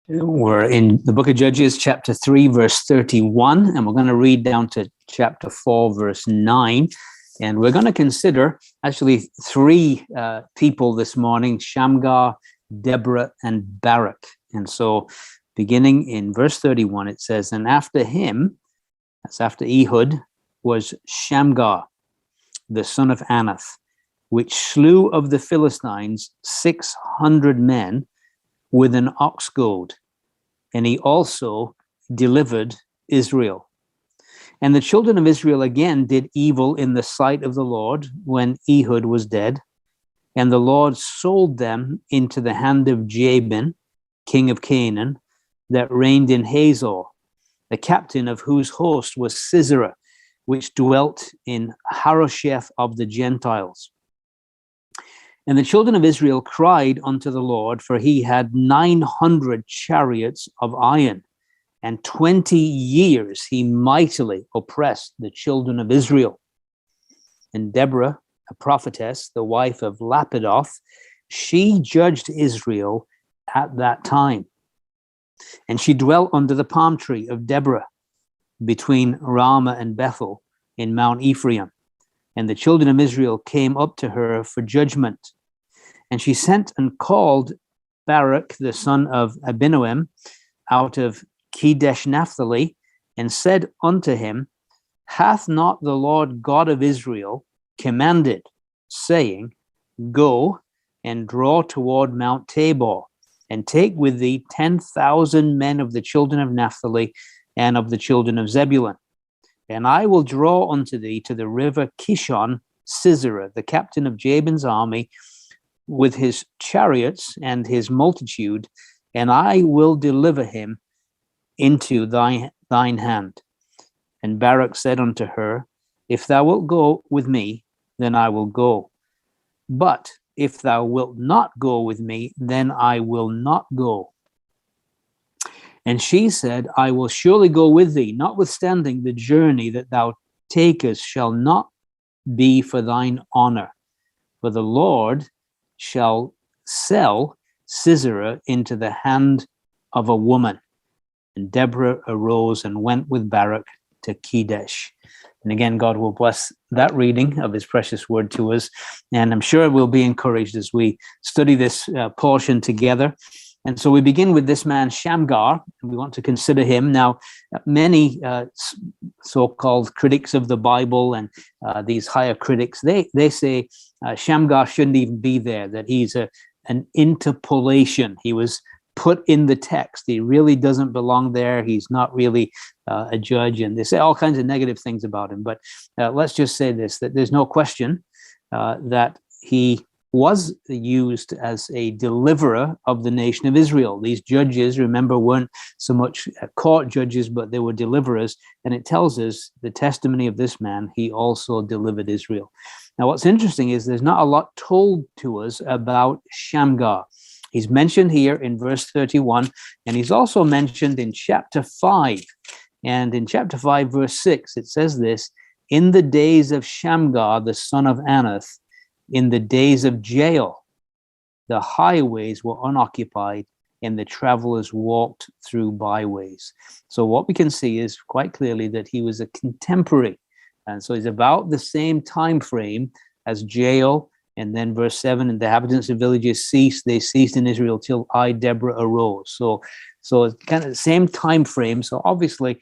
We're in the book of Judges, chapter 3, verse 31, and we're going to read down to chapter 4, verse 9. And we're going to consider actually three people this morning: Shamgar, Deborah, and Barak. And so beginning in verse 31, it says, "And after him," that's after Ehud, "was Shamgar, the son of Anath, which slew of the Philistines 600 men with an ox goad, and he also delivered Israel. And the children of Israel again did evil in the sight of the Lord when Ehud was dead, and the Lord sold them into the hand of Jabin, king of Canaan, that reigned in Hazor, the captain of whose host was Sisera, which dwelt in Harosheth of the Gentiles. And the children of Israel cried unto the Lord, for he had 900 chariots of iron, and 20 years he mightily oppressed the children of Israel. And Deborah, a prophetess, the wife of Lapidoth, she judged Israel at that time. And she dwelt under the palm tree of Deborah, between Ramah and Bethel, in Mount Ephraim. And the children of Israel came up to her for judgment. And she sent and called Barak, the son of Abinoam, out of Kedesh Naphtali, and said unto him, Hath not the Lord God of Israel commanded, saying, Go and draw toward Mount Tabor, and take with thee 10,000 men of the children of Naphtali and of the children of Zebulun. And I will draw unto thee to the river Kishon Sisera, the captain of Jabin's army, with his chariots and his multitude, and I will deliver him into thine hand. And Barak said unto her, If thou wilt go with me, then I will go. But if thou wilt not go with me, then I will not go. And she said, I will surely go with thee, notwithstanding the journey that thou takest shall not be for thine honor. For the Lord shall sell Sisera into the hand of a woman. And Deborah arose and went with Barak to Kedesh." And again, God will bless that reading of his precious word to us. And I'm sure we'll be encouraged as we study this portion together. And so we begin with this man, Shamgar, and we want to consider him. Now, many so-called critics of the Bible and these higher critics, they say Shamgar shouldn't even be there, that he's an interpolation. He was put in the text. He really doesn't belong there. He's not really a judge, and they say all kinds of negative things about him. But let's just say this, that there's no question that he was used as a deliverer of the nation of Israel. These judges, remember, weren't so much court judges, but they were deliverers. And it tells us the testimony of this man, he also delivered Israel. Now, what's interesting is there's not a lot told to us about Shamgar. He's mentioned here in verse 31, and he's also mentioned in chapter 5. And in chapter 5, verse 6, it says this, In the days of Shamgar, the son of Anath, in the days of Jael, the highways were unoccupied, and the travelers walked through byways. So what we can see is quite clearly that he was a contemporary. And so he's about the same time frame as Jael. And then verse 7, and the inhabitants of villages ceased. They ceased in Israel till I, Deborah, arose. So it's kind of the same time frame. So obviously,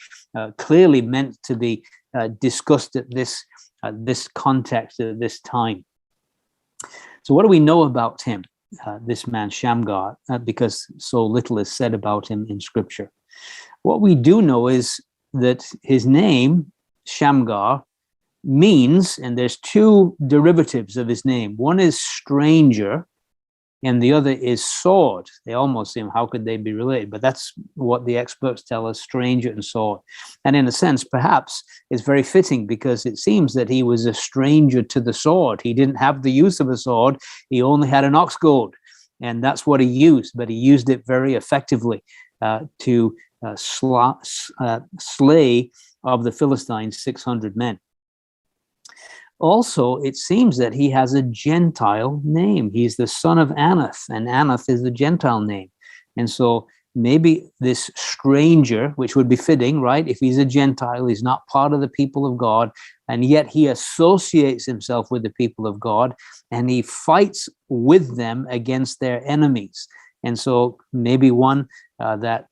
clearly meant to be discussed at this context, at this time. So what do we know about him, this man Shamgar, because so little is said about him in Scripture? What we do know is that his name, Shamgar, means, and there's two derivatives of his name. One is stranger, and the other is sword. They almost seem, how could they be related? But that's what the experts tell us, stranger and sword. And in a sense, perhaps it's very fitting, because it seems that he was a stranger to the sword. He didn't have the use of a sword. He only had an ox goad, and that's what he used, but he used it very effectively to slay of the Philistines 600 men. Also, it seems that he has a Gentile name. He's the son of Anath, and Anath is the Gentile name. And so maybe this stranger, which would be fitting, right? If he's a Gentile, he's not part of the people of God, and yet he associates himself with the people of God, and he fights with them against their enemies. And so maybe one that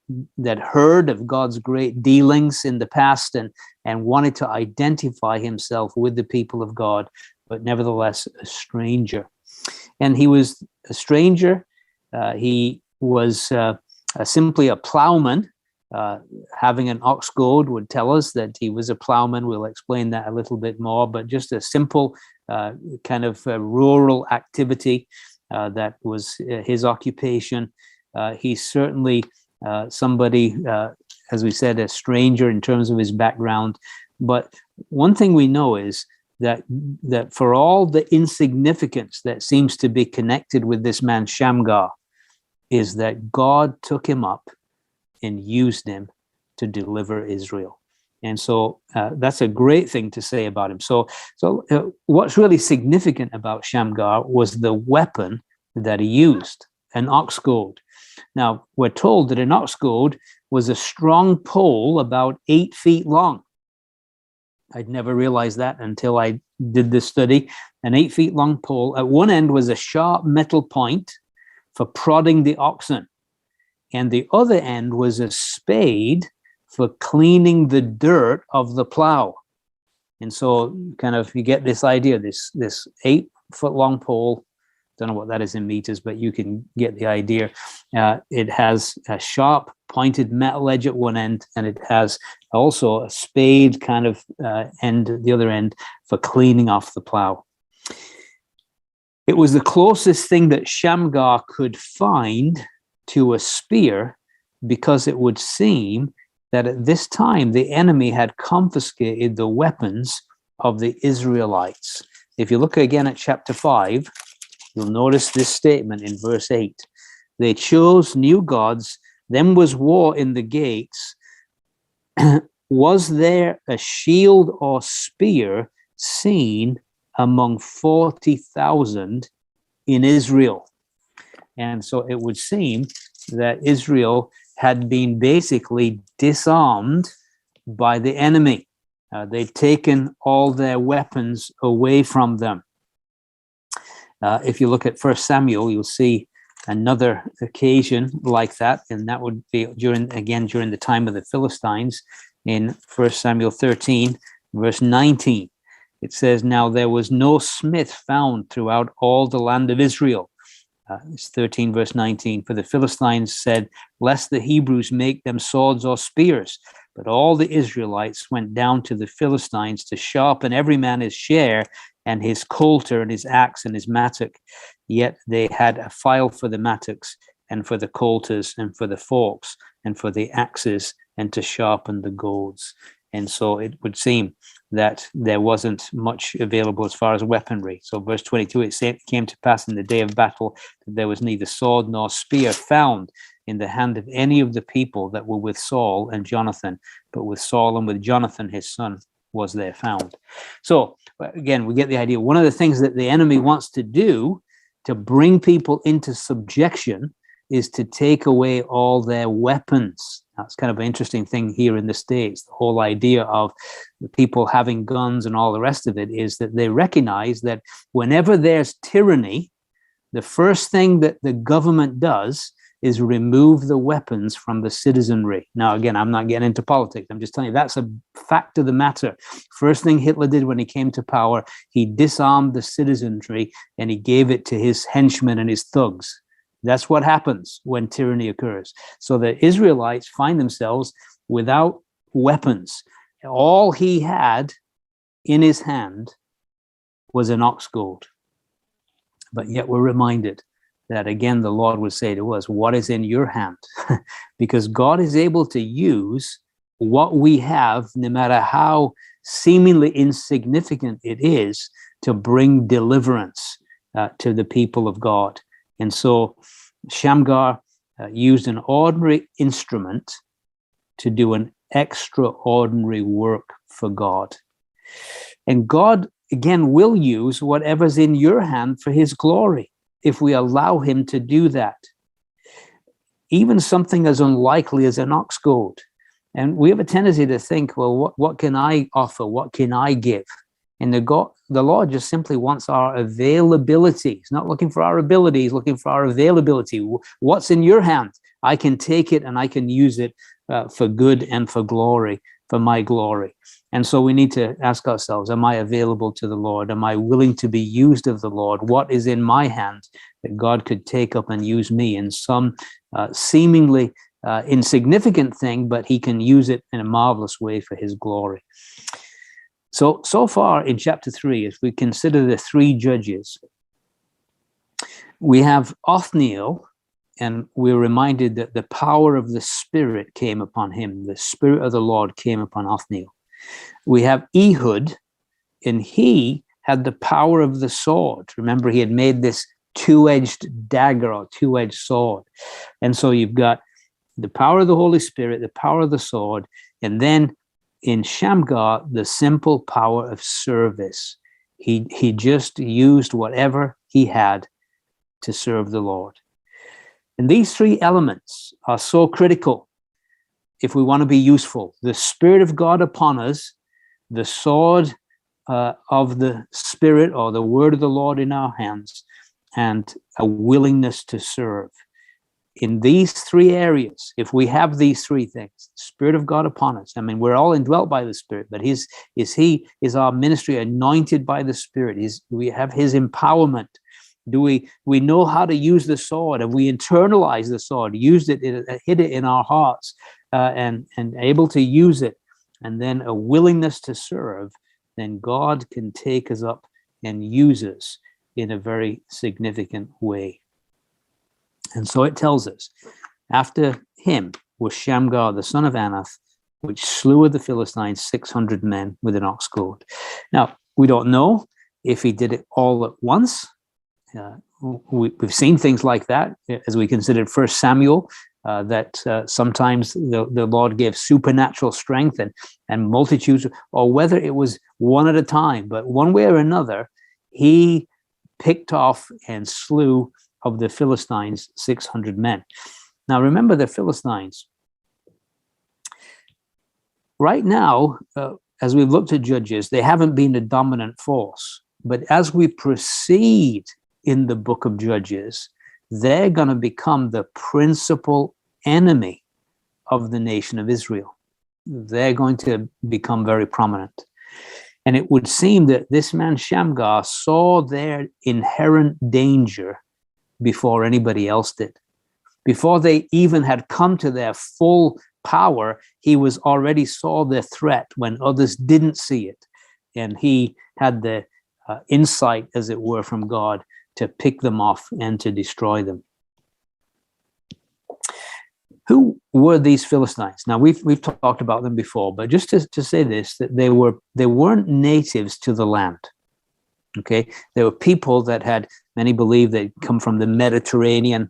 heard of God's great dealings in the past and wanted to identify himself with the people of God, but nevertheless a stranger. And he was a stranger. He was simply a plowman. Having an ox goad would tell us that he was a plowman. We'll explain that a little bit more, but just a simple kind of rural activity that was his occupation. He's certainly somebody, as we said, a stranger in terms of his background. But one thing we know is that for all the insignificance that seems to be connected with this man Shamgar, is that God took him up and used him to deliver Israel. And so that's a great thing to say about him. So what's really significant about Shamgar was the weapon that he used, an ox goad. Now, we're told that an ox goad was a strong pole about 8 feet long. I'd never realized that until I did this study. An 8 feet long pole. At one end was a sharp metal point for prodding the oxen, and the other end was a spade for cleaning the dirt of the plow. And so kind of you get this idea, this 8 foot long pole. Don't know what that is in meters, but you can get the idea. It has a sharp pointed metal edge at one end, and it has also a spade kind of end at the other end for cleaning off the plow. It was the closest thing that Shamgar could find to a spear, because it would seem that at this time the enemy had confiscated the weapons of the Israelites. If you look again at chapter 5, you'll notice this statement in verse 8. They chose new gods, then was war in the gates. Was there a shield or spear seen among 40,000 in Israel? And so it would seem that Israel had been basically disarmed by the enemy. They'd taken all their weapons away from them. If you look at 1 Samuel, you'll see another occasion like that, and that would be during the time of the Philistines in 1 Samuel 13, verse 19. It says, "Now there was no smith found throughout all the land of Israel." It's 13, verse 19. "For the Philistines said, lest the Hebrews make them swords or spears. But all the Israelites went down to the Philistines to sharpen every man his share, and his coulter and his axe and his mattock. Yet they had a file for the mattocks, and for the coulters, and for the forks, and for the axes, and to sharpen the goads." And so it would seem that there wasn't much available as far as weaponry. So verse 22, it came to pass in the day of battle that there was neither sword nor spear found in the hand of any of the people that were with Saul and Jonathan, but with Saul and with Jonathan his son was there found. So again, we get the idea. One of the things that the enemy wants to do to bring people into subjection is to take away all their weapons. That's kind of an interesting thing here in the States. The whole idea of the people having guns and all the rest of it is that they recognize that whenever there's tyranny, the first thing that the government does is remove the weapons from the citizenry. Now, again, I'm not getting into politics. I'm just telling you that's a fact of the matter. First thing Hitler did when he came to power, he disarmed the citizenry and he gave it to his henchmen and his thugs. That's what happens when tyranny occurs. So the Israelites find themselves without weapons. All he had in his hand was an ox goad. But yet we're reminded that, again, the Lord would say to us, what is in your hand? Because God is able to use what we have, no matter how seemingly insignificant it is, to bring deliverance to the people of God. And so Shamgar used an ordinary instrument to do an extraordinary work for God. And God, again, will use whatever's in your hand for his glory, if we allow him to do that. even something as unlikely as an ox goad. And we have a tendency to think, well, what can I offer? What can I give? And the Lord just simply wants our availability. He's not looking for our ability. He's looking for our availability. What's in your hand? I can take it and I can use it for good and for glory, for my glory. And so we need to ask ourselves, am I available to the Lord? Am I willing to be used of the Lord? What is in my hand that God could take up and use me in some seemingly insignificant thing, but he can use it in a marvelous way for his glory. So far in chapter 3, as we consider the three judges, we have Othniel, and we're reminded that the power of the Spirit came upon him. The Spirit of the Lord came upon Othniel. We have Ehud, and he had the power of the sword. Remember, he had made this two-edged dagger or two-edged sword. And so you've got the power of the Holy Spirit, the power of the sword, and then in Shamgar, the simple power of service. He just used whatever he had to serve the Lord. And these three elements are so critical if we want to be useful. The Spirit of God upon us, the sword of the Spirit or the word of the Lord in our hands, and a willingness to serve. In these three areas, if we have these three things, Spirit of God upon us, I mean, we're all indwelt by the Spirit, but is our ministry anointed by the Spirit? We have his empowerment? Do we know how to use the sword? Have we internalized the sword, used it, hid it in our hearts, and able to use it, and then a willingness to serve? Then God can take us up and use us in a very significant way. And so it tells us, after him was Shamgar, the son of Anath, which slew of the Philistines 600 men with an ox goad. Now, we don't know if he did it all at once. We've seen things like that as we considered 1 Samuel, that sometimes the Lord gave supernatural strength and multitudes, or whether it was one at a time. But one way or another, he picked off and slew of the Philistines 600 men. Now, remember the Philistines. Right now, as we've looked at Judges, they haven't been a dominant force. But as we proceed in the book of Judges, they're going to become the principal enemy of the nation of Israel. They're going to become very prominent. And it would seem that this man Shamgar saw their inherent danger before anybody else did. Before they even had come to their full power, he was already saw their threat when others didn't see it. And he had the insight, as it were, from God to pick them off and to destroy them. Who were these Philistines? Now, we've talked about them before, but just to say this, that they weren't natives to the land. Okay, there were people that had, many believe they'd come from the Mediterranean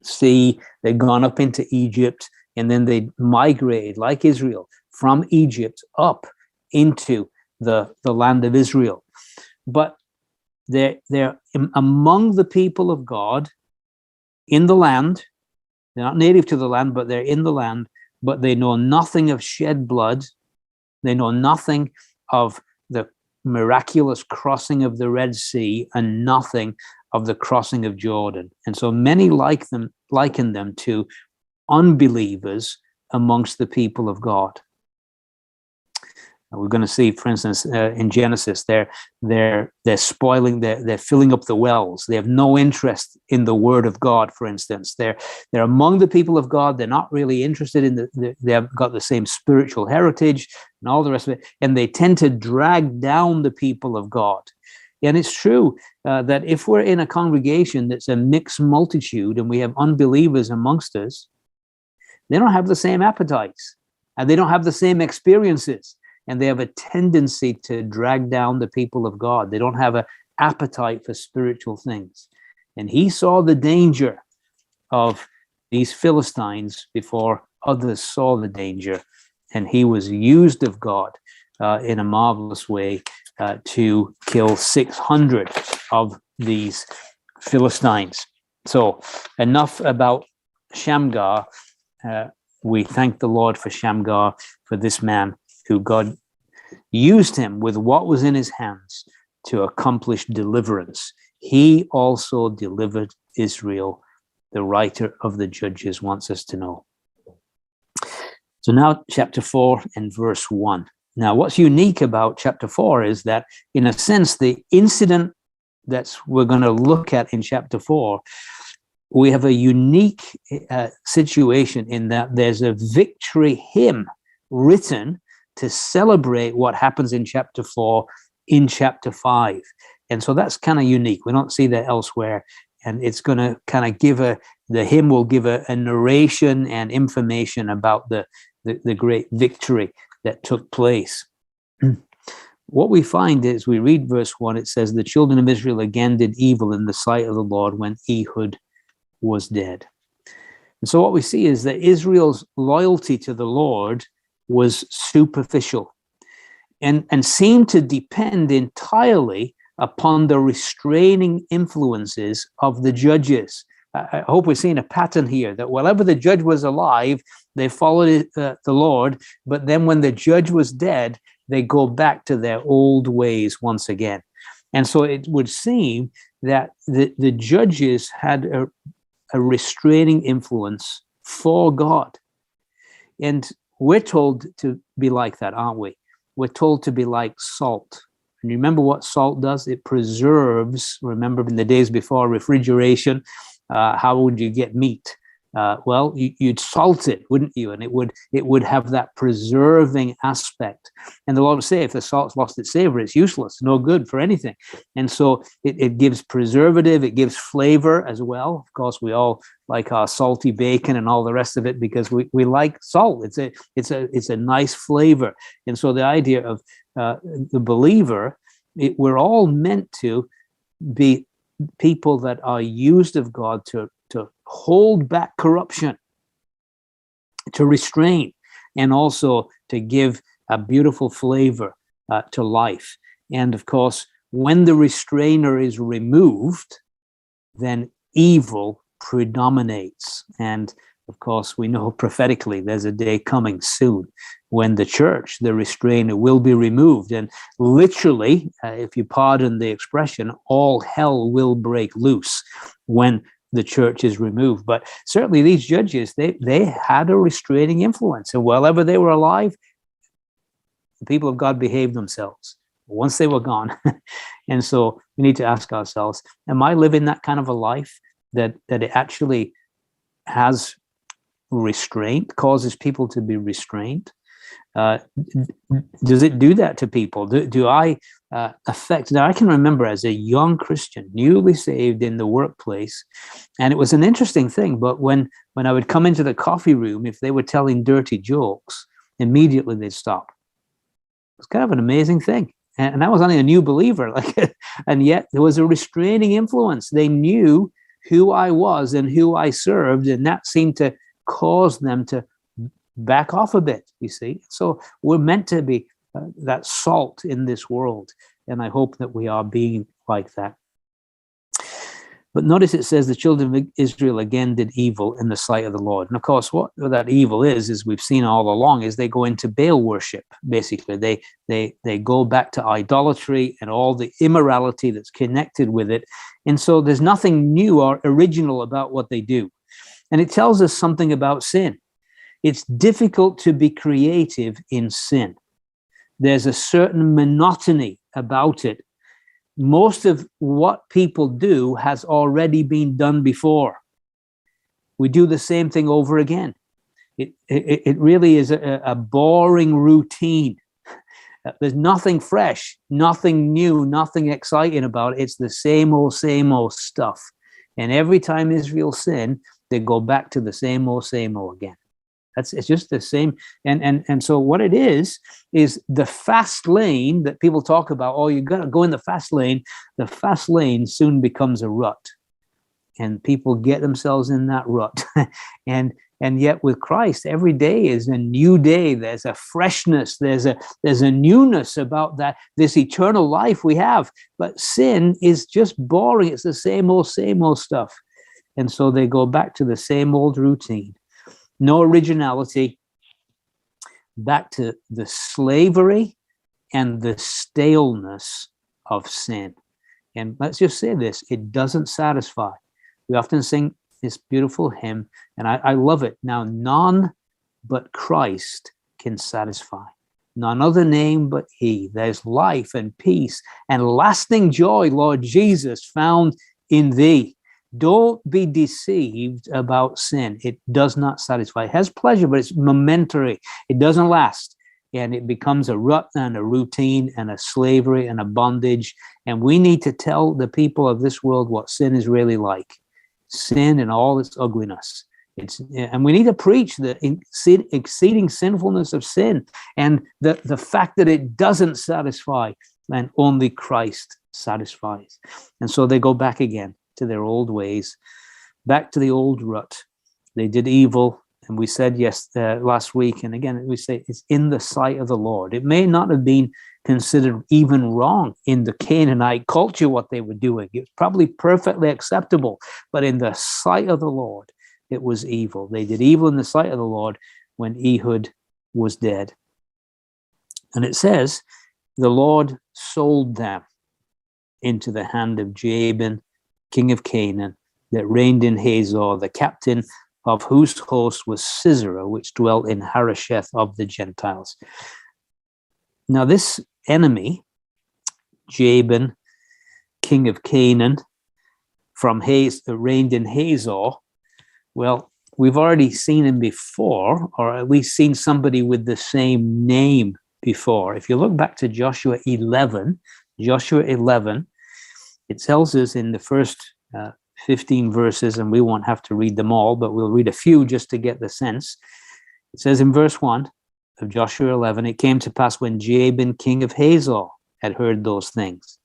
Sea, they'd gone up into Egypt, and then they migrated, like Israel, from Egypt up into the land of Israel. But they're among the people of God in the land. They're not native to the land, but they're in the land, but they know nothing of shed blood. They know nothing of the miraculous crossing of the Red Sea and nothing of the crossing of Jordan. And so many liken them to unbelievers amongst the people of God. We're going to see, for instance, in Genesis, they're spoiling, they're filling up the wells. They have no interest in the word of God, for instance. They're among the people of God. They're not really interested in they have got the same spiritual heritage and all the rest of it. And they tend to drag down the people of God. And it's true that if we're in a congregation that's a mixed multitude and we have unbelievers amongst us, they don't have the same appetites and they don't have the same experiences. And they have a tendency to drag down the people of God. They don't have an appetite for spiritual things. And he saw the danger of these Philistines before others saw the danger. And he was used of God in a marvelous way to kill 600 of these Philistines. So enough about Shamgar, we thank the Lord for Shamgar, for this man who God used him with what was in his hands to accomplish deliverance. He also delivered Israel, the writer of the Judges wants us to know. So now chapter 4 and verse 1. Now what's unique about chapter 4 is that, in a sense, the incident that we're going to look at in chapter 4, we have a unique situation in that there's a victory hymn written to celebrate what happens in chapter 4 in chapter 5. And so that's kind of unique. We don't see that elsewhere. And it's going to kind of give the hymn will give a narration and information about the great victory that took place. What we find is, we read verse 1, it says, the children of Israel again did evil in the sight of the Lord when Ehud was dead. And so what we see is that Israel's loyalty to the Lord was superficial and seemed to depend entirely upon the restraining influences of the judges. I hope we're seeing a pattern here, that whenever the judge was alive, they followed the Lord, but then when the judge was dead, they go back to their old ways once again. And so it would seem that the judges had a restraining influence for God. And we're told to be like that, aren't we? We're told to be like salt. And you remember what salt does? It preserves. Remember in the days before refrigeration, how would you get meat? Well, you'd salt it, wouldn't you? And it would have that preserving aspect. And the Lord would say, if the salt's lost its savor, it's useless, no good for anything. And so it gives preservative, it gives flavor as well. Of course, we all like our salty bacon and all the rest of it because we like salt. It's a nice flavor. And so the idea of the believer, we're all meant to be people that are used of God to hold back corruption, to restrain, and also to give a beautiful flavor to life. And of course, when the restrainer is removed, then evil predominates. And of course, we know prophetically there's a day coming soon when the church, the restrainer, will be removed. And literally, if you pardon the expression, all hell will break loose when the church is removed. But certainly these judges, they had a restraining influence. And wherever they were alive, the people of God behaved themselves once they were gone. And so we need to ask ourselves, am I living that kind of a life that it actually has restraint, causes people to be restrained? Does it do that to people? Do I affect? Now, I can remember as a young Christian, newly saved in the workplace, and it was an interesting thing, but when I would come into the coffee room, if they were telling dirty jokes, immediately they'd stop. It was kind of an amazing thing. And I was only a new believer, and yet there was a restraining influence. They knew who I was and who I served, and that seemed to cause them to back off a bit, you see. So we're meant to be that salt in this world, and I hope that we are being like that. But notice it says the children of Israel again did evil in the sight of the Lord. And of course, what that evil is we've seen all along, is they go into Baal worship. Basically, they go back to idolatry and all the immorality that's connected with it. And so there's nothing new or original about what they do. And it tells us something about sin. It's difficult to be creative in sin. There's a certain monotony about it. Most of what people do has already been done before. We do the same thing over again. It really is a boring routine. There's nothing fresh, nothing new, nothing exciting about it. It's the same old stuff. And every time Israel sin, they go back to the same old again. It's just the same. And so what it is the fast lane that people talk about. Oh, you got to go in the fast lane. The fast lane soon becomes a rut, and people get themselves in that rut. and yet with Christ, every day is a new day. There's a freshness. There's a newness about this eternal life we have. But sin is just boring. It's the same old stuff. And so they go back to the same old routine. No originality, back to the slavery and the staleness of sin. And let's just say this, it doesn't satisfy. We often sing this beautiful hymn, and I love it. Now, none but Christ can satisfy. None other name but he. There's life and peace and lasting joy, Lord Jesus, found in thee. Don't be deceived about sin. It does not satisfy. It has pleasure, but it's momentary. It doesn't last. And it becomes a rut and a routine and a slavery and a bondage. And we need to tell the people of this world what sin is really like. Sin and all its ugliness. And we need to preach the exceeding sinfulness of sin and the fact that it doesn't satisfy, and only Christ satisfies. And so they go back again to their old ways, back to the old rut. They did evil, and we said last week, and again we say it's in the sight of the Lord. It may not have been considered even wrong in the Canaanite culture what they were doing. It was probably perfectly acceptable, but in the sight of the Lord, it was evil. They did evil in the sight of the Lord when Ehud was dead. And it says, the Lord sold them into the hand of Jabin, king of Canaan, that reigned in Hazor, the captain of whose host was Sisera, which dwelt in Harosheth of the Gentiles. Now this enemy, Jabin, king of Canaan, reigned in Hazor. Well, we've already seen him before, or at least seen somebody with the same name before. If you look back to Joshua 11, it tells us in the first 15 verses, and we won't have to read them all, but we'll read a few just to get the sense. It says in verse 1 of Joshua 11, it came to pass when Jabin, king of Hazor, had heard those things,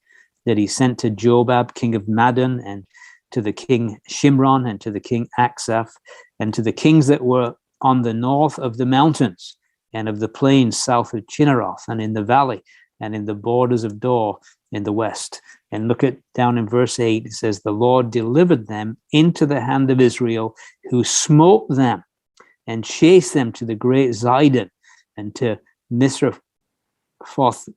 that he sent to Jobab, king of Madon, and to the king Shimron, and to the king Aksaph, and to the kings that were on the north of the mountains, and of the plains south of Chinneroth, and in the valley, and in the borders of Dor in the west. And look at down in verse 8, it says, the Lord delivered them into the hand of Israel, who smote them and chased them to the great Zidon, and to Misrephoth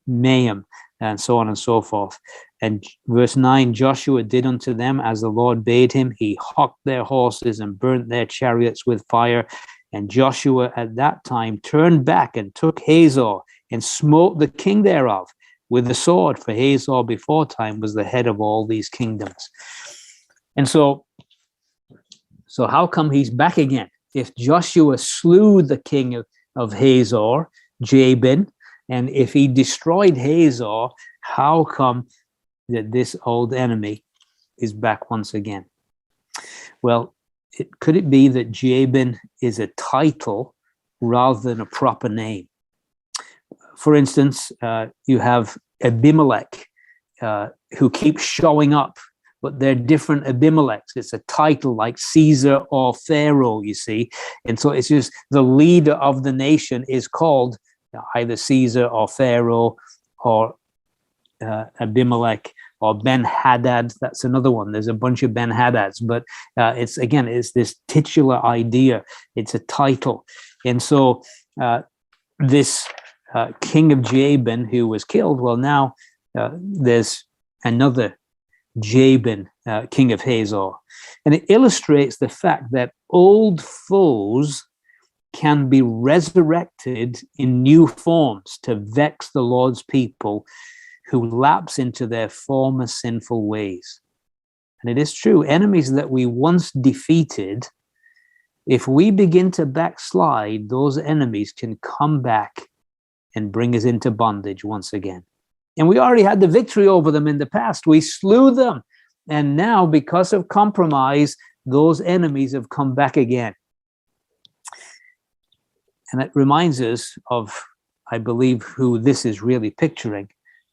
Maim, and so on and so forth. And verse 9, Joshua did unto them as the Lord bade him. He hocked their horses and burnt their chariots with fire. And Joshua at that time turned back and took Hazor and smote the king thereof with the sword, for Hazor before time was the head of all these kingdoms. And so how come he's back again? If Joshua slew the king of Hazor, Jabin, and if he destroyed Hazor, how come that this old enemy is back once again? Well, could it be that Jabin is a title rather than a proper name? For instance, you have Abimelech, who keeps showing up, but they're different Abimelechs. It's a title like Caesar or Pharaoh, you see. And so it's just the leader of the nation is called either Caesar or Pharaoh or Abimelech or Ben-Hadad. That's another one. There's a bunch of Ben-Hadads, but it's this titular idea. It's a title. And so this king of Jabin who was killed, well, now there's another Jabin, king of Hazor. And it illustrates the fact that old foes can be resurrected in new forms to vex the Lord's people who lapse into their former sinful ways. And it is true, enemies that we once defeated, if we begin to backslide, those enemies can come back and bring us into bondage once again. And we already had the victory over them in the past. We slew them. And now, because of compromise, those enemies have come back again. And it reminds us of, I believe, who this is really picturing.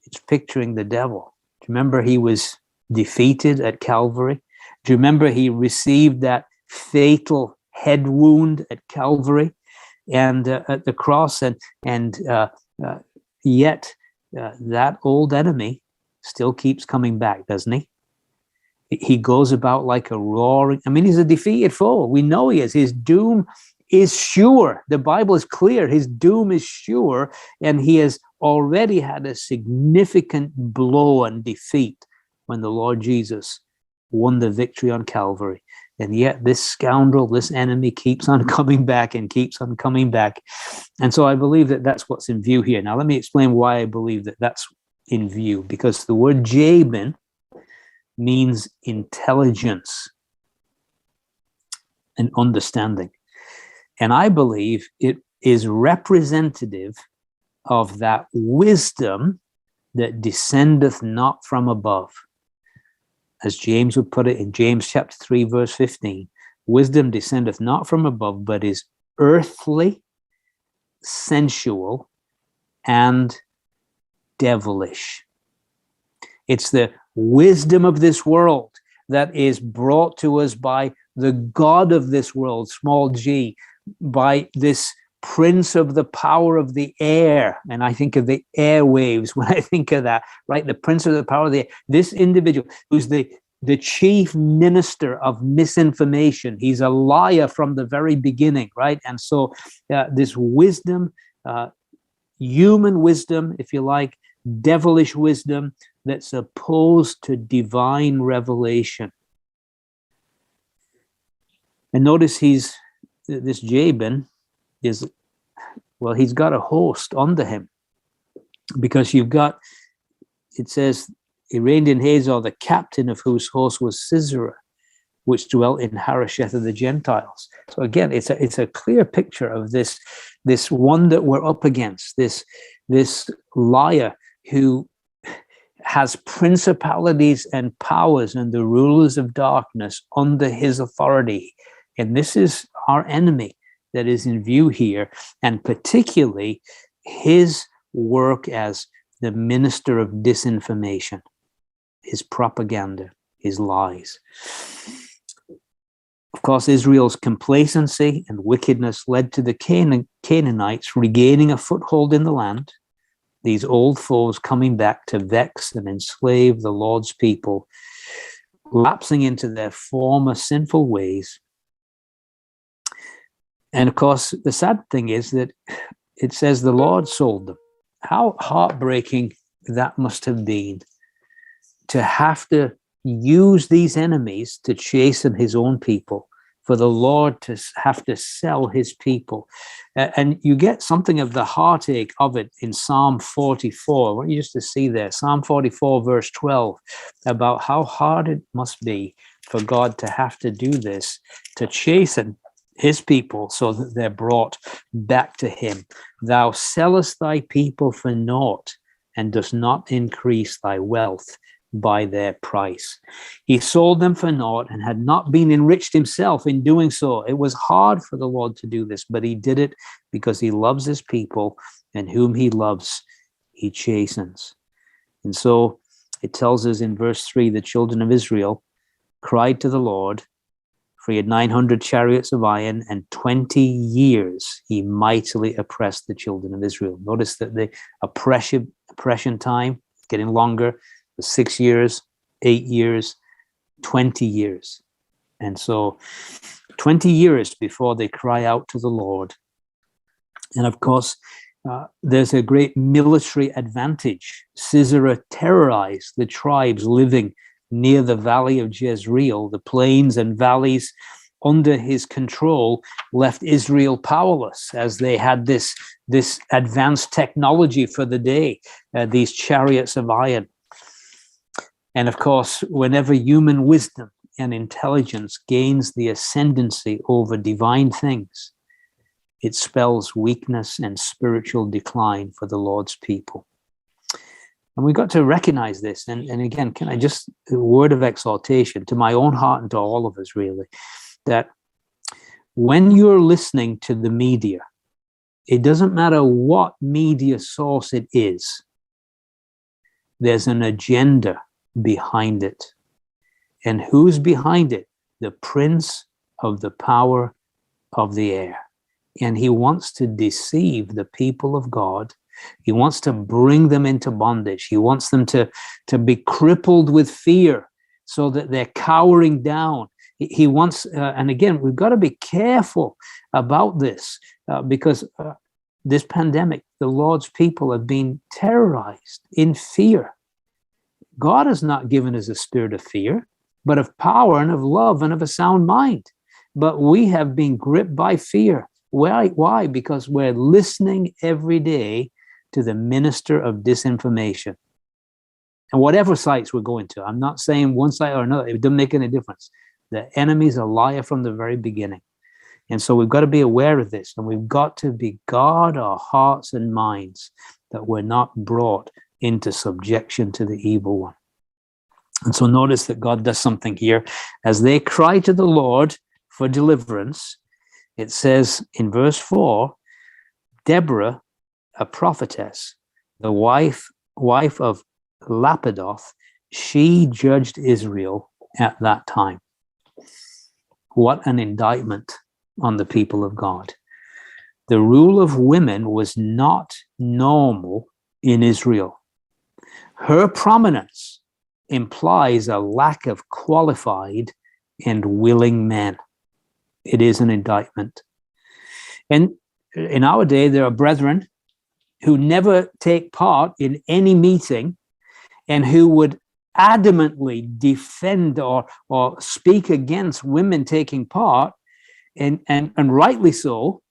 It's picturing the devil. Do you remember he was defeated at Calvary? Do you remember he received that fatal head wound at Calvary and at the cross? And yet that old enemy still keeps coming back, doesn't he? He goes about like a roaring. I mean, he's a defeated foe. We know he is. His doom is sure. The Bible is clear. His doom is sure, and he has already had a significant blow and defeat when the Lord Jesus won the victory on Calvary. And yet this scoundrel, this enemy, keeps on coming back and keeps on coming back. And so I believe that that's what's in view here. Now, let me explain why I believe that that's in view. Because the word Jabin means intelligence and understanding. And I believe it is representative of that wisdom that descendeth not from above. As James would put it in James chapter 3, verse 15, wisdom descendeth not from above, but is earthly, sensual, and devilish. It's the wisdom of this world that is brought to us by the God of this world, small g, by this prince of the power of the air. And I think of the airwaves when I think of that, right? The prince of the power of the air. This individual who's the chief minister of misinformation. He's a liar from the very beginning, right? And so this wisdom, human wisdom, if you like, devilish wisdom that's opposed to divine revelation. And notice this Jabin is, well, he's got a host under him, because you've got, it says, he reigned in Hazor, the captain of whose host was Sisera, which dwelt in Harosheth of the Gentiles. So again, it's a clear picture of this one that we're up against, this liar who has principalities and powers and the rulers of darkness under his authority. And this is our enemy that is in view here, and particularly his work as the minister of disinformation, his propaganda, his lies. Of course, Israel's complacency and wickedness led to the Canaanites regaining a foothold in the land, these old foes coming back to vex and enslave the Lord's people, lapsing into their former sinful ways. And of course, the sad thing is that it says the Lord sold them. How heartbreaking that must have been, to have to use these enemies to chasten his own people, for the Lord to have to sell his people. And you get something of the heartache of it in Psalm 44. I want you just to see there, Psalm 44, verse 12, about how hard it must be for God to have to do this, to chasten his people so that they're brought back to him. Thou sellest thy people for naught, and dost not increase thy wealth by their price. He sold them for naught and had not been enriched himself in doing so. It was hard for the Lord to do this, but he did it because he loves his people, and whom he loves, he chastens. And so it tells us in verse 3, the children of Israel cried to the Lord, for he had 900 chariots of iron, and 20 years he mightily oppressed the children of Israel. Notice that the oppression time getting longer, 6 years, 8 years, 20 years. And so 20 years before they cry out to the Lord. And of course, there's a great military advantage. Sisera terrorized the tribes living near the valley of Jezreel. The plains and valleys under his control left Israel powerless, as they had this advanced technology for the day, these chariots of iron. And of course, whenever human wisdom and intelligence gains the ascendancy over divine things, it spells weakness and spiritual decline for the Lord's people. And we got to recognize this. And again, can I just, a word of exhortation to my own heart and to all of us, really, that when you're listening to the media, it doesn't matter what media source it is, there's an agenda behind it. And who's behind it? The prince of the power of the air. And he wants to deceive the people of God. He wants to bring them into bondage. He wants them to be crippled with fear so that they're cowering down. He wants, and again, we've got to be careful about this because this pandemic, the Lord's people have been terrorized in fear. God has not given us a spirit of fear, but of power and of love and of a sound mind. But we have been gripped by fear. Why? Because we're listening every day to the minister of disinformation. And whatever sites we're going to, I'm not saying one site or another, it doesn't make any difference. The enemy's a liar from the very beginning. And so we've got to be aware of this, and we've got to guard our hearts and minds that we're not brought into subjection to the evil one. And so notice that God does something here. As they cry to the Lord for deliverance, it says in verse 4, Deborah, a prophetess, the wife of Lapidoth, she judged Israel at that time. What an indictment on the people of God. The rule of women was not normal in Israel. Her prominence implies a lack of qualified and willing men. It is an indictment. And in our day, there are brethren who never take part in any meeting and who would adamantly defend or speak against women taking part, and rightly so,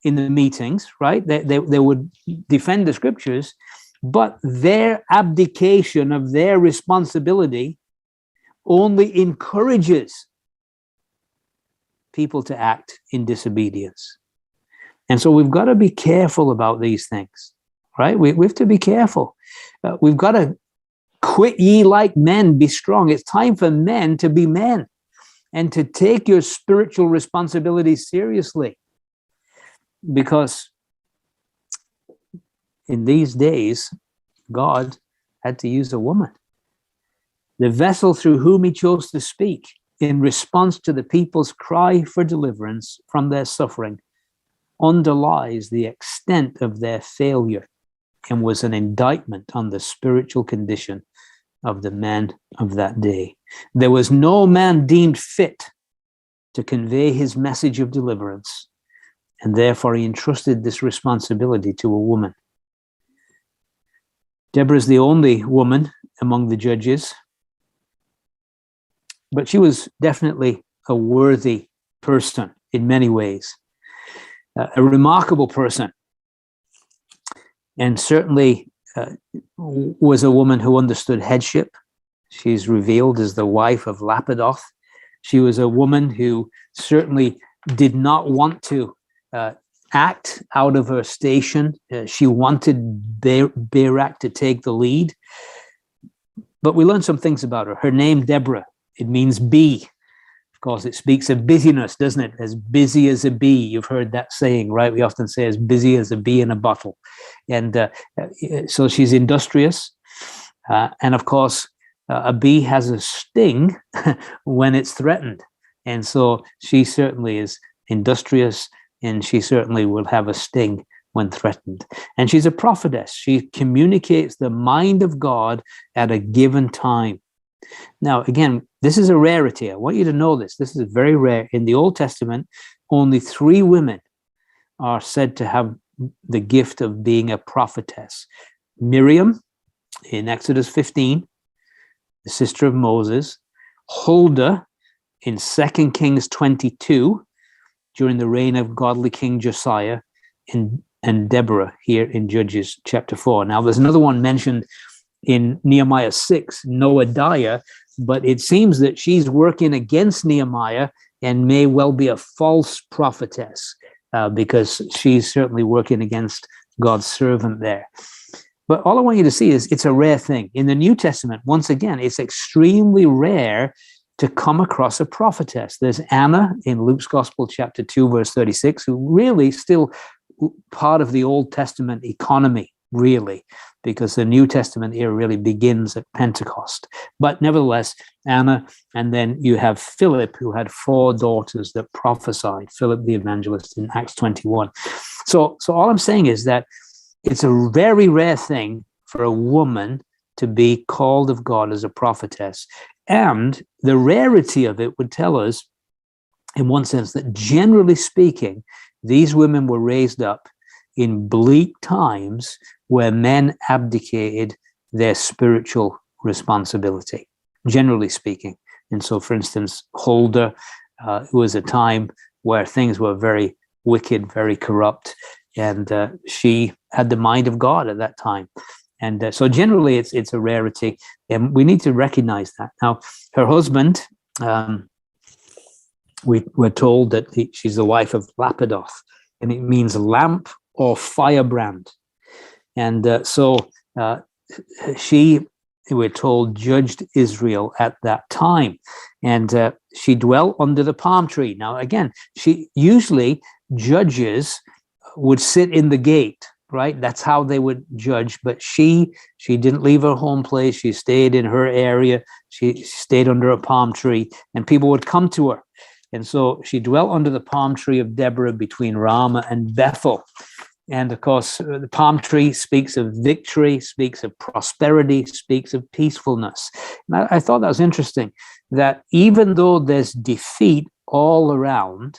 in the meetings, right? They would defend the scriptures, but their abdication of their responsibility only encourages people to act in disobedience. And so we've got to be careful about these things, right? We have to be careful. We've got to quit ye like men, be strong. It's time for men to be men and to take your spiritual responsibilities seriously. Because in these days, God had to use a woman. The vessel through whom he chose to speak in response to the people's cry for deliverance from their suffering underlies the extent of their failure and was an indictment on the spiritual condition of the men of that day. There was no man deemed fit to convey his message of deliverance, and therefore he entrusted this responsibility to a woman. Deborah is the only woman among the judges, but she was definitely a worthy person in many ways, a remarkable person, and certainly was a woman who understood headship. She's revealed as the wife of Lapidoth. She was a woman who certainly did not want to act out of her station. She wanted Barak to take the lead. But we learned some things about her. Her name, Deborah, it means bee. Of course, it speaks of busyness, doesn't it? As busy as a bee. You've heard that saying, right? We often say as busy as a bee in a bottle. And so she's industrious. And of course, a bee has a sting when it's threatened. And so she certainly is industrious, and she certainly will have a sting when threatened. And she's a prophetess. She communicates the mind of God at a given time. Now, again, this is a rarity. I want you to know this. This is very rare. In the Old Testament, only 3 women are said to have the gift of being a prophetess. Miriam in Exodus 15, the sister of Moses. Huldah in 2 Kings 22, during the reign of godly King Josiah, and Deborah here in Judges chapter 4. Now, there's another one mentioned in Nehemiah 6, Noadiah, but it seems that she's working against Nehemiah and may well be a false prophetess because she's certainly working against God's servant there. But all I want you to see is it's a rare thing. In the New Testament, once again, it's extremely rare to come across a prophetess. There's Anna in Luke's Gospel, chapter 2, verse 36, who really still part of the Old Testament economy, really, because the New Testament era really begins at Pentecost. But nevertheless, Anna, and then you have Philip, who had 4 daughters that prophesied, Philip the evangelist in Acts 21. So all I'm saying is that it's a very rare thing for a woman to be called of God as a prophetess. And the rarity of it would tell us, in one sense, that generally speaking, these women were raised up in bleak times where men abdicated their spiritual responsibility, generally speaking. And so, for instance, Huldah was a time where things were very wicked, very corrupt, and she had the mind of God at that time. And so generally it's a rarity, and we need to recognize that. Now, her husband, we were told that she's the wife of Lapidoth, and it means lamp or firebrand. And so she, we're told, judged Israel at that time. And she dwelt under the palm tree. Now, again, she usually judges would sit in the gate, right? That's how they would judge. But she didn't leave her home place. She stayed in her area. She stayed under a palm tree, and people would come to her. And so she dwelt under the palm tree of Deborah between Ramah and Bethel. And of course, the palm tree speaks of victory, speaks of prosperity, speaks of peacefulness. And I thought that was interesting, that even though there's defeat all around,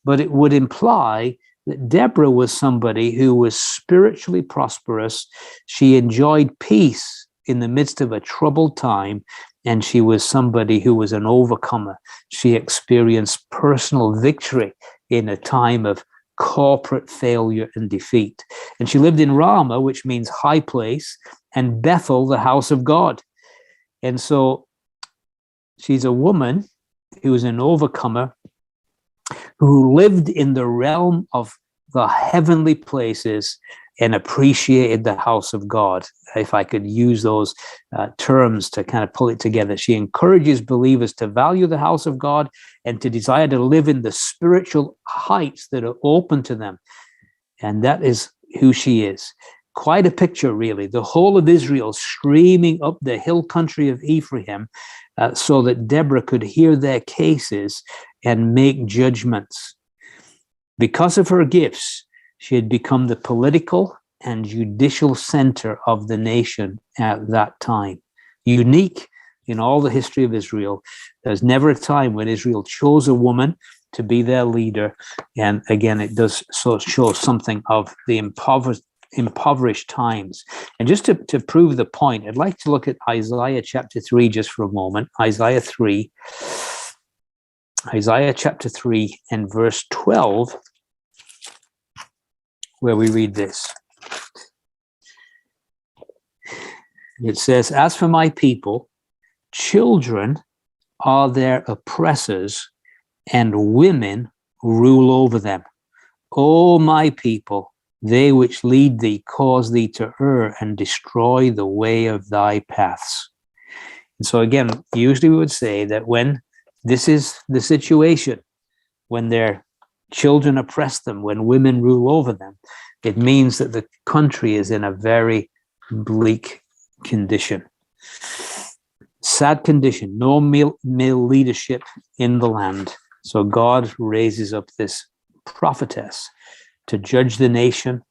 but it would imply that Deborah was somebody who was spiritually prosperous. She enjoyed peace in the midst of a troubled time, and she was somebody who was an overcomer. She experienced personal victory in a time of corporate failure and defeat. And she lived in Ramah, which means high place, and Bethel, the house of God. And so she's a woman who is an overcomer, who lived in the realm of the heavenly places and appreciated the house of God, if I could use those terms to kind of pull it together. She encourages believers to value the house of God and to desire to live in the spiritual heights that are open to them. And that is who she is. Quite a picture, really. The whole of Israel streaming up the hill country of Ephraim so that Deborah could hear their cases and make judgments. Because of her gifts, she had become the political and judicial center of the nation at that time. Unique in all the history of Israel. There's never a time when Israel chose a woman to be their leader. And again, it does show something of the impoverished times. And just to prove the point, I'd like to look at Isaiah chapter 3 just for a moment. Isaiah chapter 3 and verse 12, where we read this. It says, "As for my people, children are their oppressors, and women rule over them. O my people, they which lead thee cause thee to err and destroy the way of thy paths." And so again, usually we would say that when this is the situation, when their children oppress them, when women rule over them, it means that the country is in a very bleak condition. Sad condition, no male leadership in the land. So God raises up this prophetess to judge the nation.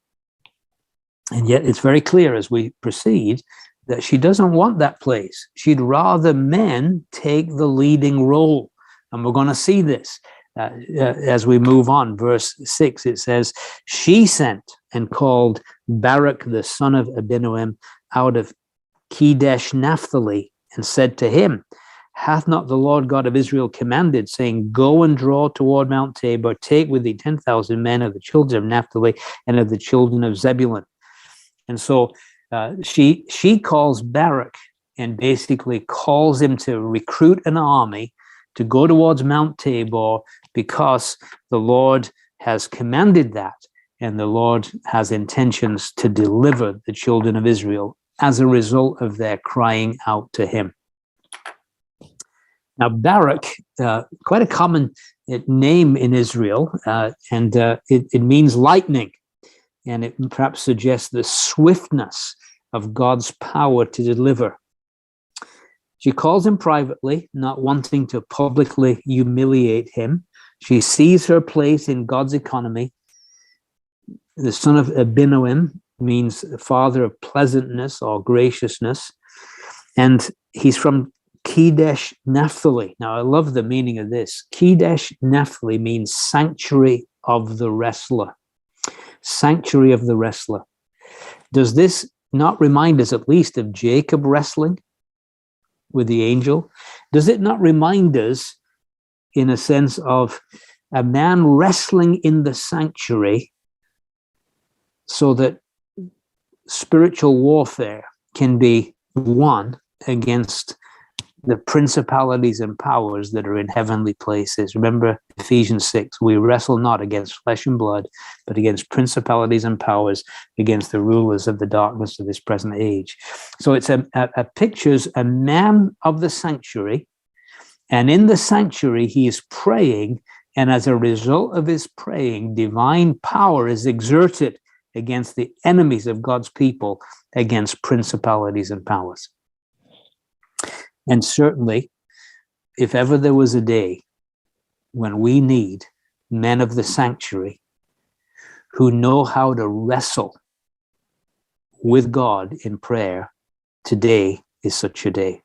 And yet it's very clear as we proceed that she doesn't want that place. She'd rather men take the leading role. And we're going to see this as we move on. Verse 6, it says, "She sent and called Barak the son of Abinoam out of Kedesh Naphtali and said to him, Hath not the Lord God of Israel commanded, saying, Go and draw toward Mount Tabor, take with thee 10,000 men of the children of Naphtali and of the children of Zebulun." And so she calls Barak and basically calls him to recruit an army to go towards Mount Tabor because the Lord has commanded that, and the Lord has intentions to deliver the children of Israel as a result of their crying out to him. Now, Barak, quite a common name in Israel, and it means lightning, and it perhaps suggests the swiftness of God's power to deliver. She calls him privately, not wanting to publicly humiliate him. She sees her place in God's economy. The son of Abinoam means father of pleasantness or graciousness, and he's from Kedesh Naphtali. Now, I love the meaning of this. Kedesh Naphtali means sanctuary of the wrestler. Sanctuary of the wrestler. Does this not remind us at least of Jacob wrestling with the angel? Does it not remind us, in a sense, of a man wrestling in the sanctuary so that spiritual warfare can be won against the principalities and powers that are in heavenly places? Remember Ephesians 6, we wrestle not against flesh and blood, but against principalities and powers, against the rulers of the darkness of this present age. So it's a pictures a man of the sanctuary, and in the sanctuary he is praying, and as a result of his praying, divine power is exerted against the enemies of God's people, against principalities and powers. And certainly, if ever there was a day when we need men of the sanctuary who know how to wrestle with God in prayer, today is such a day.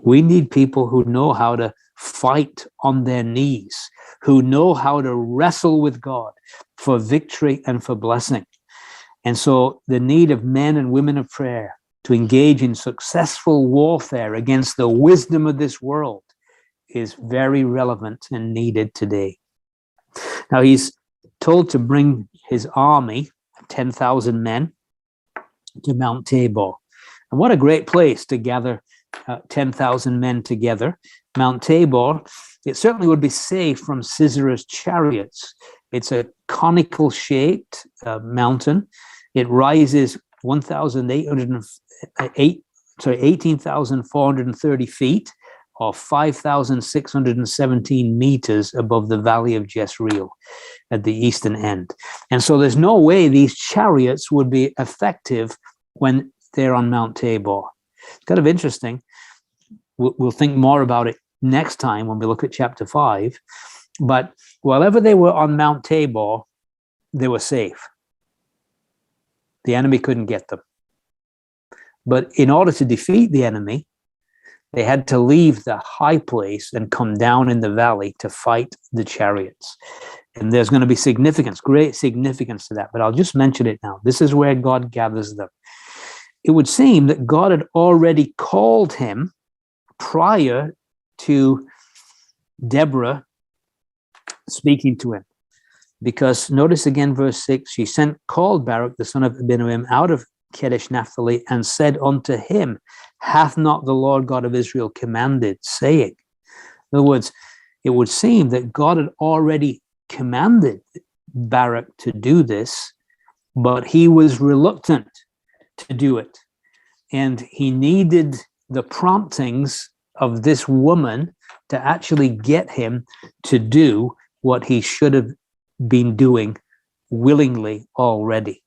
We need people who know how to fight on their knees, who know how to wrestle with God for victory and for blessing. And so the need of men and women of prayer to engage in successful warfare against the wisdom of this world is very relevant and needed today. Now, he's told to bring his army, 10,000 men, to Mount Tabor. And what a great place to gather 10,000 men together. Mount Tabor, it certainly would be safe from Sisera's chariots. It's a conical shaped mountain. It rises 18,430 feet, or 5,617 meters above the valley of Jezreel at the eastern end. And so there's no way these chariots would be effective when they're on Mount Tabor. It's kind of interesting. We'll think more about it next time when we look at chapter 5. But while they were on Mount Tabor, they were safe. The enemy couldn't get them. But in order to defeat the enemy, they had to leave the high place and come down in the valley to fight the chariots. And there's going to be significance, great significance to that. But I'll just mention it now. This is where God gathers them. It would seem that God had already called him prior to Deborah speaking to him. Because notice again, verse 6, she called Barak, the son of Abinoam, out of Kedesh Naphtali, and said unto him, hath not the Lord God of Israel commanded, saying? In other words, it would seem that God had already commanded Barak to do this, but he was reluctant to do it. And he needed the promptings of this woman to actually get him to do what he should have been doing willingly already.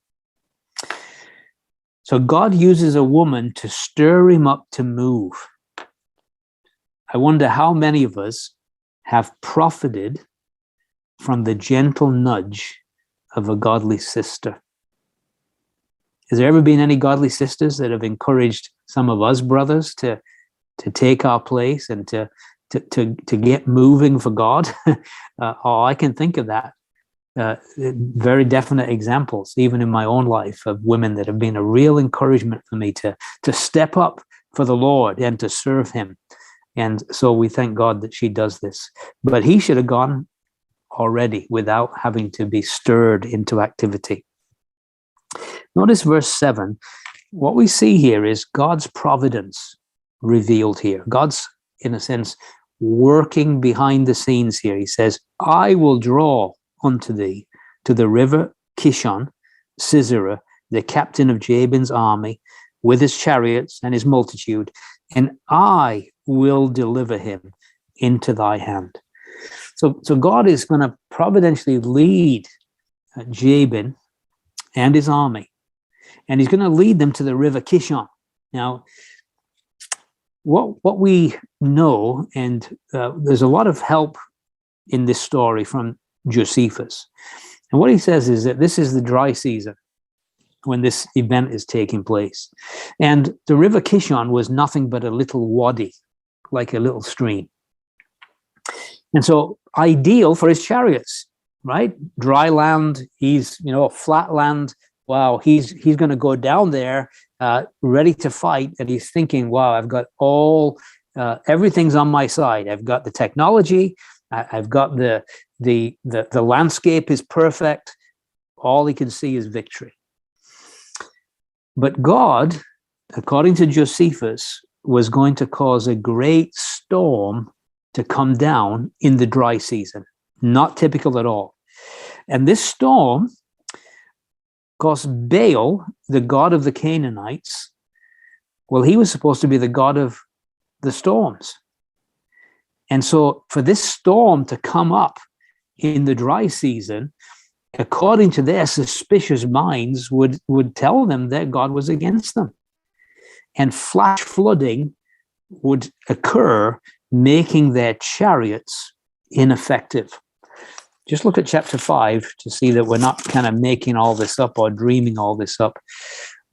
So God uses a woman to stir him up to move. I wonder how many of us have profited from the gentle nudge of a godly sister. Has there ever been any godly sisters that have encouraged some of us brothers to take our place and to get moving for God? I can think of that. Very definite examples, even in my own life, of women that have been a real encouragement for me to step up for the Lord and to serve him. And so we thank God that she does this. But he should have gone already without having to be stirred into activity. Notice verse 7. What we see here is God's providence revealed here. God's, in a sense, working behind the scenes here. He says, I will draw unto thee to the river Kishon, Sisera, the captain of Jabin's army, with his chariots and his multitude, and I will deliver him into thy hand. So God is going to providentially lead Jabin and his army, and he's going to lead them to the river Kishon. Now, what we know, and there's a lot of help in this story from Josephus. And what he says is that this is the dry season when this event is taking place. And the river Kishon was nothing but a little wadi. like a little stream. And so ideal for his chariots, right? Dry land, he's, flat land. Wow, he's going to go down there ready to fight. And he's thinking, wow, I've got everything's on my side. I've got the technology. I've got the landscape is perfect. All he can see is victory. But God, according to Josephus, was going to cause a great storm to come down in the dry season. Not typical at all. And this storm, of course, Baal, the god of the Canaanites, well, he was supposed to be the god of the storms. And so for this storm to come up in the dry season, according to their suspicious minds, would tell them that God was against them. And flash flooding would occur, making their chariots ineffective. Just look at chapter 5 to see that we're not kind of making all this up or dreaming all this up.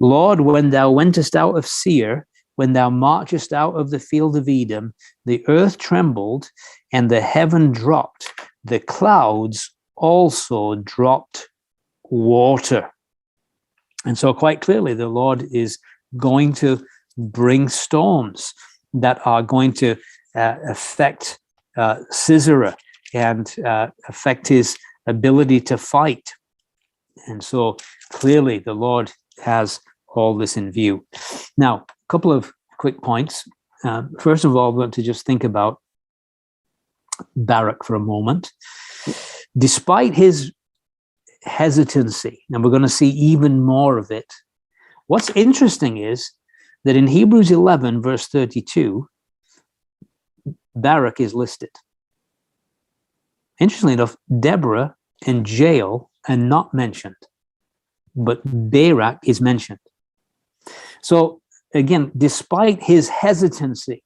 Lord, when thou wentest out of Seir, when thou marchest out of the field of Edom, the earth trembled and the heaven dropped. The clouds also dropped water. And so quite clearly, the Lord is going to bring storms that are going to affect Sisera and affect his ability to fight. And so clearly the Lord has all this in view. Now, a couple of quick points. First of all, I want to just think about Barak for a moment. Despite his hesitancy, and we're going to see even more of it, what's interesting is that in Hebrews 11, verse 32, Barak is listed. Interestingly enough, Deborah and Jael are not mentioned, but Barak is mentioned. So again, despite his hesitancy,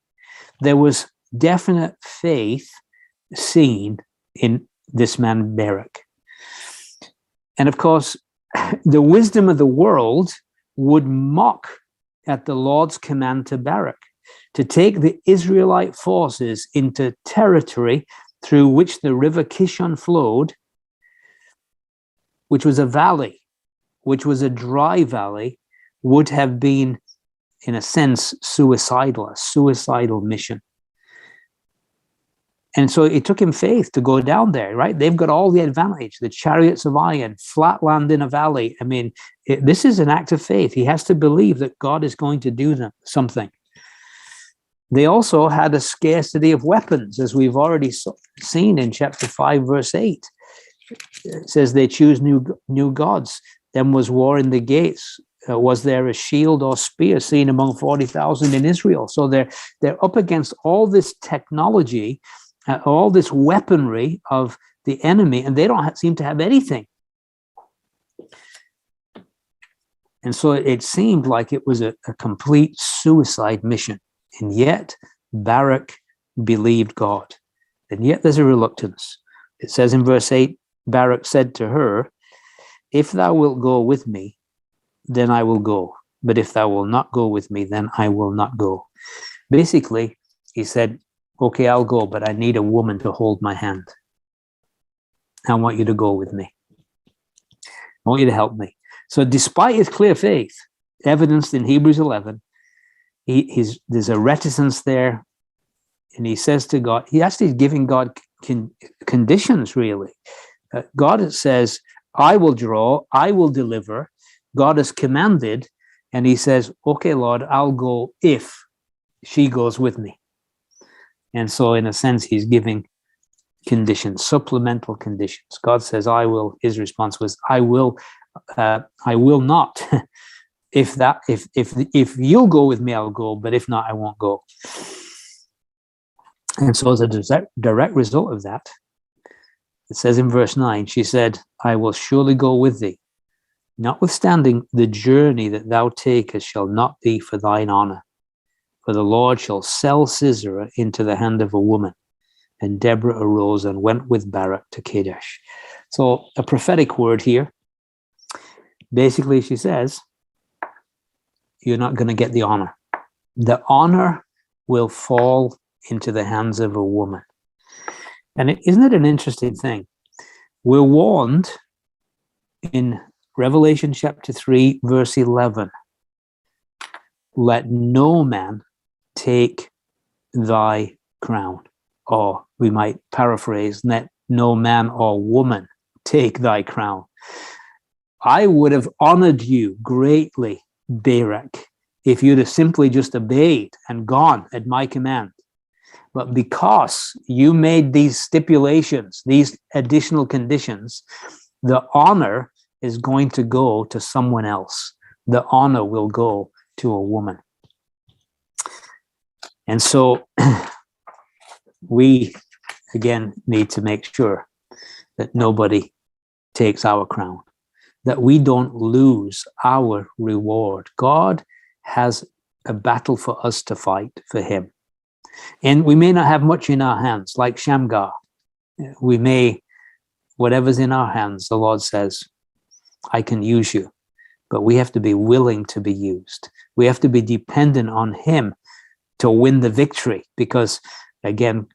there was definite faith seen in this man Barak. And of course, the wisdom of the world would mock at the Lord's command to Barak to take the Israelite forces into territory through which the river Kishon flowed, which was a valley, which was a dry valley, would have been, in a sense, a suicidal mission. And so it took him faith to go down there, right? They've got all the advantage, the chariots of iron, flat land in a valley. I mean, this is an act of faith. He has to believe that God is going to do something. They also had a scarcity of weapons, as we've already seen in chapter 5, verse 8. It says they choose new gods. Then was war in the gates. Was there a shield or spear seen among 40,000 in Israel? So they're up against all this technology, all this weaponry of the enemy, and they don't seem to have anything. And so it seemed like it was a complete suicide mission. And yet Barak believed God. And yet there's a reluctance. It says in verse 8, Barak said to her, if thou wilt go with me, then I will go. But if thou wilt not go with me, then I will not go. Basically, he said, okay, I'll go, but I need a woman to hold my hand. I want you to go with me. I want you to help me. So despite his clear faith, evidenced in Hebrews 11, there's a reticence there. And he says to God, he actually is giving God conditions, really. God says, I will draw, I will deliver. God has commanded, and he says, okay, Lord, I'll go if she goes with me. And so in a sense, he's giving conditions, supplemental conditions. God says, I will. His response was, I will not. If you'll go with me, I'll go, but if not, I won't go. And so as a direct result of that, it says in verse 9, she said, I will surely go with thee, notwithstanding the journey that thou takest shall not be for thine honor. For the Lord shall sell Sisera into the hand of a woman. And Deborah arose and went with Barak to Kadesh. So a prophetic word here. Basically, she says, you're not going to get the honor. The honor will fall into the hands of a woman. And isn't it an interesting thing? We're warned in Revelation chapter 3, verse 11, let no man take thy crown. Or we might paraphrase, let no man or woman take thy crown. I would have honored you greatly, Barak, if you'd have simply just obeyed and gone at my command. But because you made these stipulations, these additional conditions, the honor is going to go to someone else. The honor will go to a woman. And so we, again, need to make sure that nobody takes our crown, that we don't lose our reward. God has a battle for us to fight for him. And we may not have much in our hands, like Shamgar. We may, whatever's in our hands, the Lord says, I can use you. But we have to be willing to be used. We have to be dependent on him to win the victory. Because, again,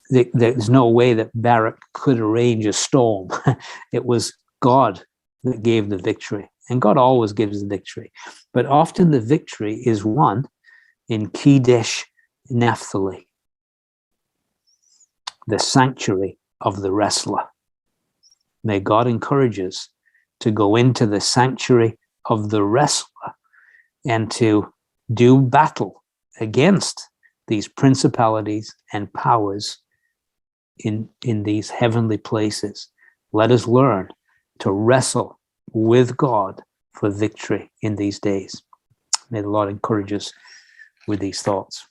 there's no way that Barak could arrange a storm. It was God that gave the victory. And God always gives the victory. But often the victory is won in Kadesh Naphtali, the sanctuary of the wrestler. May God encourage us to go into the sanctuary of the wrestler and to do battle against these principalities and powers in these heavenly places. Let us learn to wrestle with God for victory in these days. May the Lord encourage us with these thoughts.